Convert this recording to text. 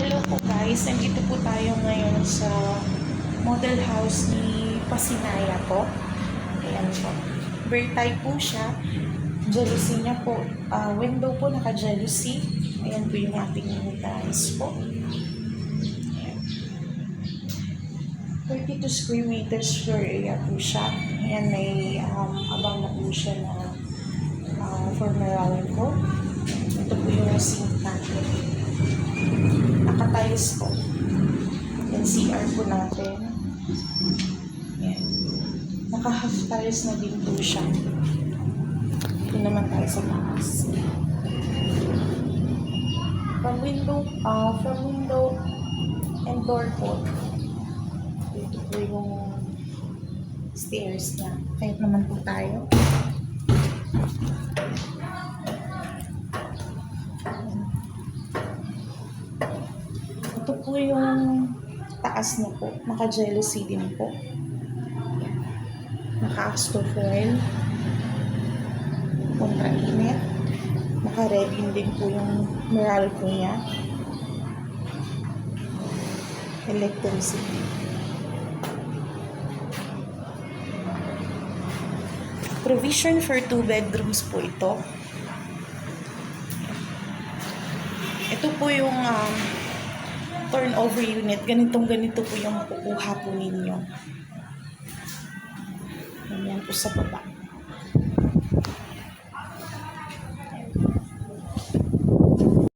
Hello po guys, nandito po tayo ngayon sa model house ni Pasinaya po. Ayan po. Bird type po siya. Jealousy niya po. Window po naka-jealousy. Ayan po yung ating tiles po. Ayan. 32 square meters floor area po siya. Ayan, may abang na po siya na for Meralco po. Ito po yung sink natin. Naka-tiles po. Yan, CR po natin. Yan. Naka-half tiles na din po siya. Ito naman tayo sa taas. From window and door po. Ito po yung stairs niya. Kahit naman po tayo. Ito po yung taas na po. Naka-jealousy din po. Naka-astrofoil. Kontra-init. Naka-resin din po yung Meralco niya. Electricity. Provision for 2 bedrooms po ito. Ito po yung turnover unit. Ganito po yung makukuha po ninyo. Ganyan po sa baba.